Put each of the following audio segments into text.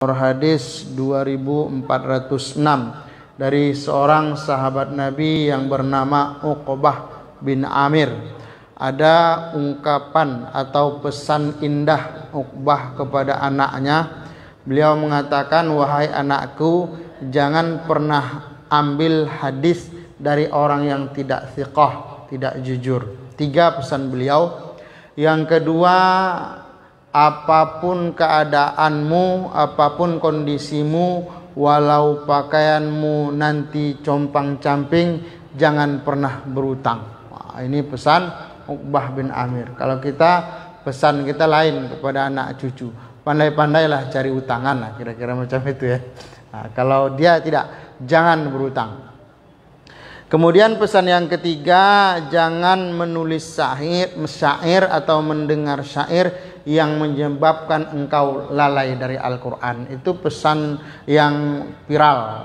Hadis 2406 dari seorang sahabat Nabi yang bernama Uqbah bin Amir. Ada ungkapan atau pesan indah Uqbah kepada anaknya. Beliau mengatakan, "Wahai anakku, jangan pernah ambil hadis dari orang yang tidak thiqah, tidak jujur." 3 pesan beliau. Yang kedua, apapun keadaanmu, apapun kondisimu, walau pakaianmu nanti compang-camping, jangan pernah berutang. Wah, ini pesan Uqbah bin Amir. Kalau kita, pesan kita lain kepada anak cucu, pandai-pandailah cari utangan, lah, kira-kira macam itu ya. Nah, kalau dia tidak, jangan berutang. Kemudian pesan yang ketiga, jangan menulis syair atau mendengar syair yang menyebabkan engkau lalai dari Al-Quran. Itu pesan yang viral,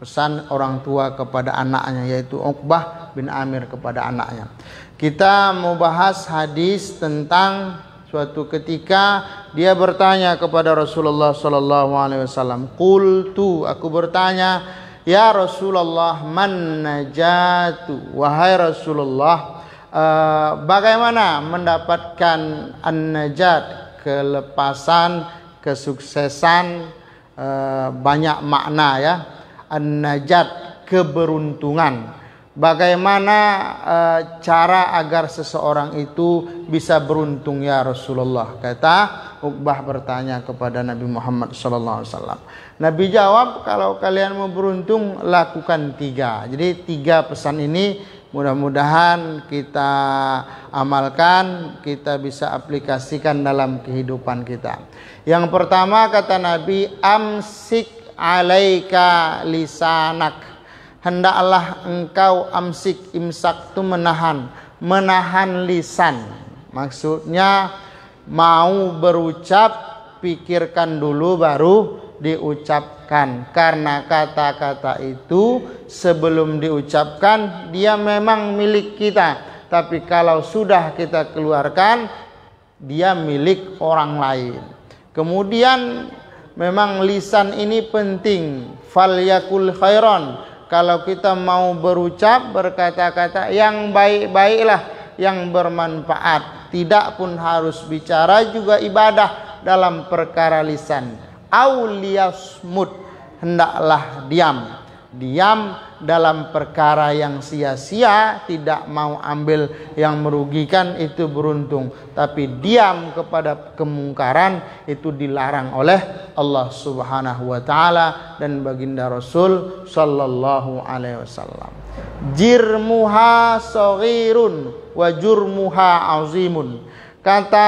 pesan orang tua kepada anaknya, yaitu Uqbah bin Amir kepada anaknya. Kita mau bahas hadis tentang suatu ketika dia bertanya kepada Rasulullah SAW. Qultu, aku bertanya, ya Rasulullah, man najatu, wahai Rasulullah, bagaimana mendapatkan an-najat, kelepasan, kesuksesan, banyak makna ya. An-najat, keberuntungan. Bagaimana cara agar seseorang itu bisa beruntung ya Rasulullah? Kata Uqbah bertanya kepada Nabi Muhammad SAW. Nabi jawab, kalau kalian mau beruntung, lakukan 3. Jadi 3 pesan ini mudah-mudahan kita amalkan, kita bisa aplikasikan dalam kehidupan kita. Yang pertama kata Nabi, amsik alaika lisanak. Hendaklah engkau amsik, imsak itu menahan lisan. Maksudnya mau berucap, pikirkan dulu baru diucapkan. Karena kata-kata itu sebelum diucapkan dia memang milik kita, tapi kalau sudah kita keluarkan dia milik orang lain. Kemudian memang lisan ini penting. Falyakul khairan. Kalau kita mau berucap, berkata-kata yang baik-baiklah, yang bermanfaat. Tidak pun harus bicara, juga ibadah dalam perkara lisan. Auliyasmut, hendaklah diam. Diam dalam perkara yang sia-sia, tidak mau ambil yang merugikan, itu beruntung. Tapi diam kepada kemungkaran, itu dilarang oleh Allah Subhanahu wa ta'ala dan baginda Rasul sallallahu alaihi wasallam. Jirmuha saghirun wa jurmuha azimun. Kata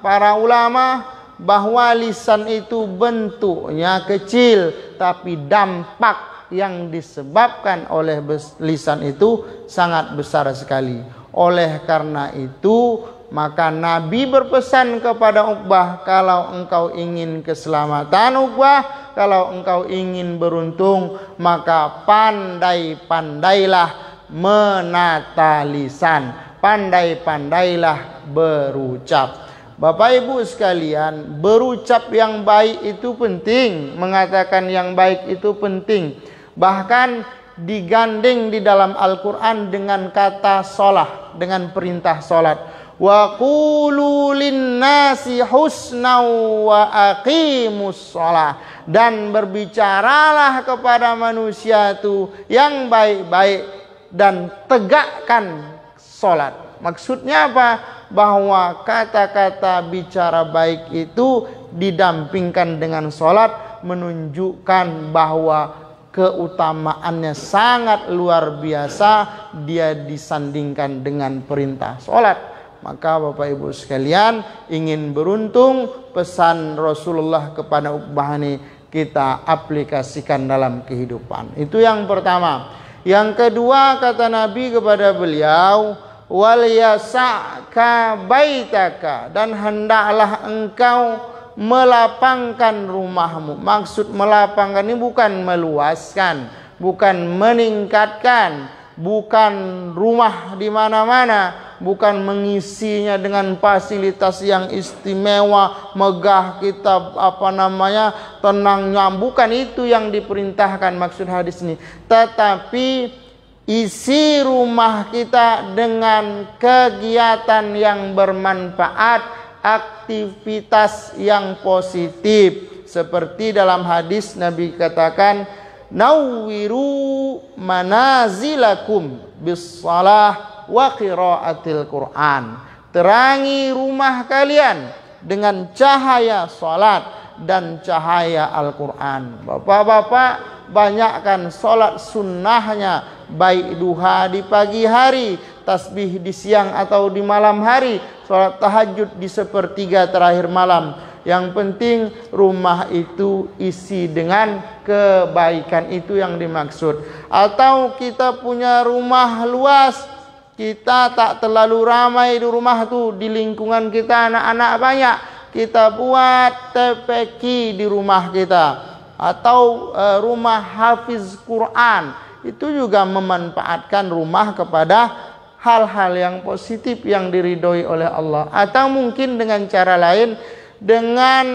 para ulama bahwa lisan itu bentuknya kecil, tapi dampak yang disebabkan oleh lisan itu sangat besar sekali. Oleh karena itu, maka Nabi berpesan kepada Uqbah, kalau engkau ingin keselamatan Uqbah, kalau engkau ingin beruntung, maka pandai-pandailah menata lisan, pandai-pandailah berucap. Bapak Ibu sekalian, berucap yang baik itu penting, mengatakan yang baik itu penting. Bahkan digandeng di dalam Al-Quran dengan kata sholat, dengan perintah sholat. Wa qulu linnasi husna wa aqimus sholat. Dan berbicaralah kepada manusia itu yang baik-baik dan tegakkan sholat. Maksudnya apa? Bahwa kata-kata bicara baik itu didampingkan dengan sholat, menunjukkan bahwa keutamaannya sangat luar biasa, dia disandingkan dengan perintah sholat. Maka Bapak Ibu sekalian, ingin beruntung, pesan Rasulullah kepada Uqbah ini kita aplikasikan dalam kehidupan. Itu yang pertama. Yang kedua kata Nabi kepada beliau, wal yasa'ka baitaka, dan hendaklah engkau melapangkan rumahmu. Maksud melapangkan ini bukan meluaskan, bukan meningkatkan, bukan rumah di mana-mana, bukan mengisinya dengan fasilitas yang istimewa, megah, kita tenangnya, bukan itu yang diperintahkan maksud hadis ini. Tetapi isi rumah kita dengan kegiatan yang bermanfaat, aktivitas yang positif. Seperti dalam hadis Nabi katakan, nawwiru manazilakum bis-shalah wa qiraatil Qur'an. Terangi rumah kalian dengan cahaya salat dan cahaya Al-Qur'an. Bapak-bapak, banyakkan salat sunnahnya, baik duha di pagi hari, tasbih di siang atau di malam hari, salat tahajud di sepertiga terakhir malam. Yang penting rumah itu isi dengan kebaikan, itu yang dimaksud. Atau kita punya rumah luas, kita tak terlalu ramai di rumah itu, di lingkungan kita anak-anak banyak, kita buat TPQ di rumah kita. Atau rumah hafiz Quran, itu juga memanfaatkan rumah kepada hal-hal yang positif yang diridhoi oleh Allah. Atau mungkin dengan cara lain, dengan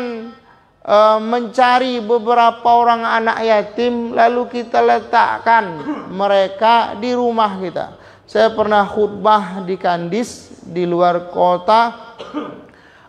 mencari beberapa orang anak yatim, lalu kita letakkan mereka di rumah kita. Saya pernah khutbah di Kandis, di luar kota.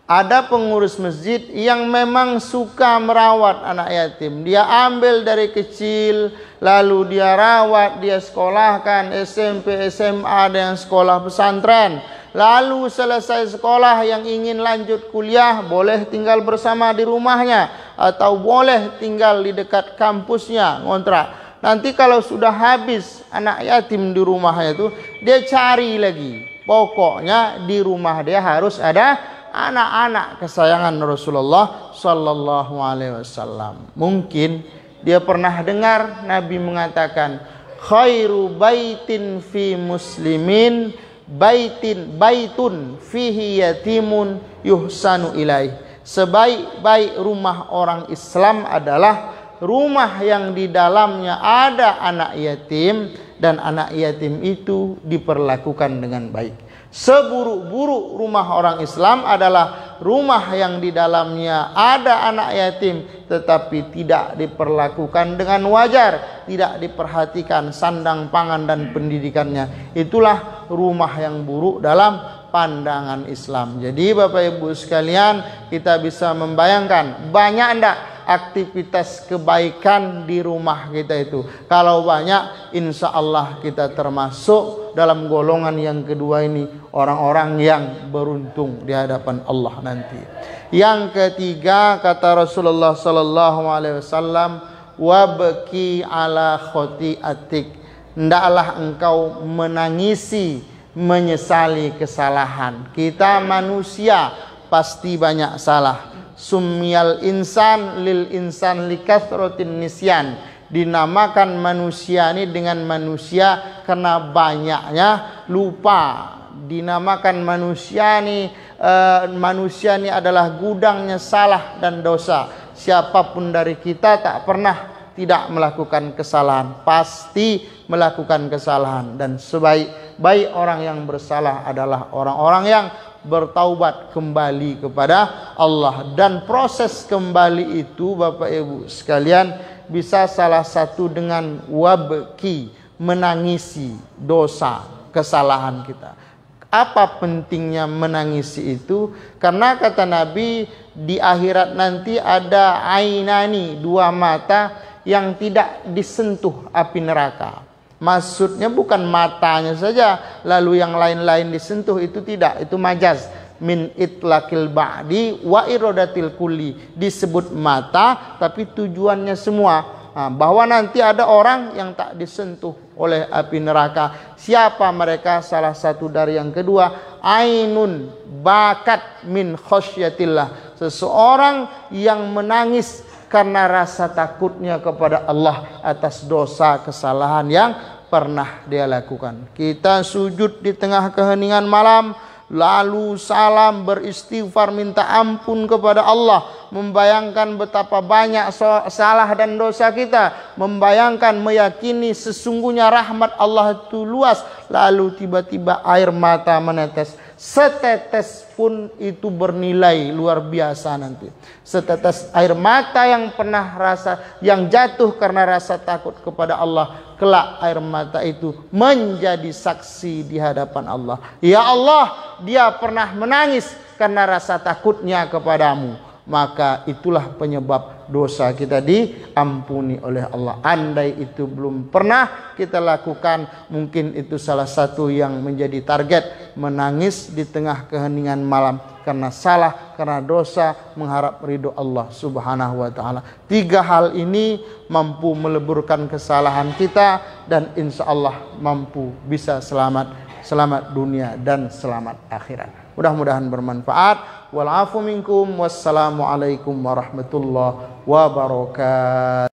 Ada pengurus masjid yang memang suka merawat anak yatim. Dia ambil dari kecil, lalu dia rawat, dia sekolahkan SMP, SMA, dan sekolah pesantren. Lalu selesai sekolah, yang ingin lanjut kuliah boleh tinggal bersama di rumahnya, atau boleh tinggal di dekat kampusnya, ngontrak. Nanti kalau sudah habis anak yatim di rumahnya itu, dia cari lagi. Pokoknya di rumah dia harus ada anak-anak kesayangan Rasulullah Sallallahu Alaihi Wasallam. Mungkin dia pernah dengar Nabi mengatakan, khairu baitin fi muslimin baitun fihi yatimun yuhsanu ilaih. Sebaik-baik rumah orang Islam adalah rumah yang di dalamnya ada anak yatim, dan anak yatim itu diperlakukan dengan baik. Seburuk-buruk rumah orang Islam adalah rumah yang di dalamnya ada anak yatim tetapi tidak diperlakukan dengan wajar, tidak diperhatikan sandang pangan dan pendidikannya. Itulah rumah yang buruk dalam pandangan Islam. Jadi Bapak Ibu sekalian, kita bisa membayangkan banyak enggak aktivitas kebaikan di rumah kita itu. Kalau banyak, insya Allah kita termasuk dalam golongan yang kedua ini, orang-orang yang beruntung di hadapan Allah nanti. Yang ketiga, kata Rasulullah sallallahu alaihi wasallam, wabki ala khotiatik. Hendaklah engkau menangisi, menyesali kesalahan. Kita manusia pasti banyak salah. Sumyal insan lil insan likasrotin nisyan. Dinamakan manusia ini dengan manusia karena banyaknya lupa. Dinamakan manusia ini adalah gudangnya salah dan dosa. Siapapun dari kita tak pernah tidak melakukan kesalahan, pasti melakukan kesalahan. Dan sebaik-baik orang yang bersalah adalah orang-orang yang bertaubat kembali kepada Allah. Dan proses kembali itu Bapak Ibu sekalian bisa salah satu dengan wabki, menangisi dosa kesalahan kita. Apa pentingnya menangisi itu? Karena kata Nabi, di akhirat nanti ada ainani, dua mata yang tidak disentuh api neraka. Maksudnya bukan matanya saja, lalu yang lain-lain disentuh, itu tidak, itu majaz. Min itlaqil ba'di wa iradatil kulli. Disebut mata tapi tujuannya semua. Bahwa nanti ada orang yang tak disentuh oleh api neraka. Siapa mereka? Salah satu dari yang kedua, ainun bakat min khosyatillah. Seseorang yang menangis karena rasa takutnya kepada Allah atas dosa kesalahan yang pernah dia lakukan. Kita sujud di tengah keheningan malam, lalu salam, beristighfar, minta ampun kepada Allah, membayangkan betapa banyak salah dan dosa kita, membayangkan, meyakini sesungguhnya rahmat Allah itu luas, lalu tiba-tiba air mata menetes. Setetes pun itu bernilai luar biasa nanti. Setetes air mata yang yang jatuh karena rasa takut kepada Allah, kelak air mata itu menjadi saksi di hadapan Allah. Ya Allah, dia pernah menangis karena rasa takutnya kepadamu. Maka itulah penyebab dosa kita diampuni oleh Allah. Andai itu belum pernah kita lakukan, mungkin itu salah satu yang menjadi target, menangis di tengah keheningan malam karena salah, karena dosa, mengharap ridho Allah subhanahu wa ta'ala. 3 hal ini mampu meleburkan kesalahan kita, dan insya Allah mampu bisa selamat dunia dan selamat akhirat. Mudah-mudahan bermanfaat. Wal afu minkum. Wassalamualaikum warahmatullahi wabarakatuh.